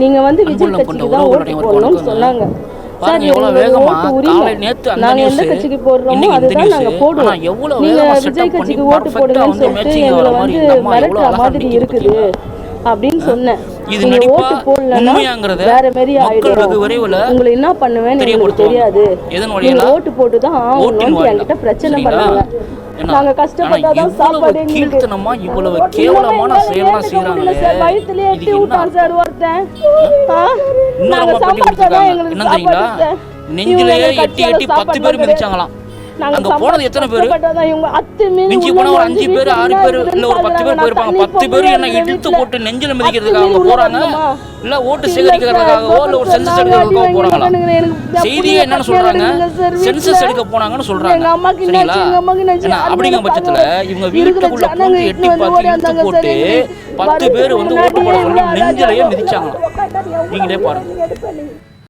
நீங்க வந்து விஜய் கட்சிக்கு தான் ஓட்டு போடணும்னு சொன்னாங்க. சார் எங்களோட ஓட்டு உரிமை, நாங்க எந்த கட்சிக்கு போடுறோமோ அதுதான் நாங்க போடுவோம். நீங்க விஜய் கட்சிக்கு ஓட்டு போடுங்கன்னு சொல்லிட்டு எங்களை வந்து மிரட்டுற மாதிரி இருக்குது அப்படின்னு சொன்னேன். நீங்க ஓட்டு போடலன்னா வேற மாதிரி ஆயிடும், உங்களை என்ன பண்ணுவேன்னு எங்களுக்கு தெரியாது, நீங்க ஓட்டு போட்டுதான் ஆகணும்னு என்கிட்ட பிரச்சனை பண்ணாங்க. நாங்க கஷ்டப்பட்டாதான் சாப்பாடு எங்களுக்கு வயிற்றுலயே எட்டி விட்டான் சார் ஒருத்தன். நாங்க சம்பாதிச்சாதான் எங்களுக்கு சாப்பாடு சார். நெஞ்சிலேயே எட்டி எட்டி 10 பேர் மிதிச்சாங்களாம். அங்க போனது எத்தனை பேர்? மிஞ்சி போனா ஒரு 5 பேர் 6 பேர் இல்ல ஒரு 10 பேர் போயிருப்பாங்க. 10 பேர் என்ன இழுத்து போட்டு நெஞ்சில மிதிக்கிறதுக்காக அவங்க போறாங்க, இல்ல ஓட்டு சேகரிக்கிறதுக்காகவோ இல்ல ஒரு சென்சஸ் எடுக்கிறதுக்காக போறாங்களா? செய்தியே என்னன்னு சொல்றாங்க, சென்சஸ் எடுக்க போனாங்கன்னு சொல்றாங்க. சரிங்களா? அப்படிங்கிற பட்சத்துல இவங்க வீட்டுக்குள்ள பூந்து எட்டி பார்த்து இழுத்து போட்டு 10 பேர் வந்து ஓட்டு போட சொல்லி நெஞ்சிலேயே மிதிச்சாங்களாம். நீங்களே பாருங்க.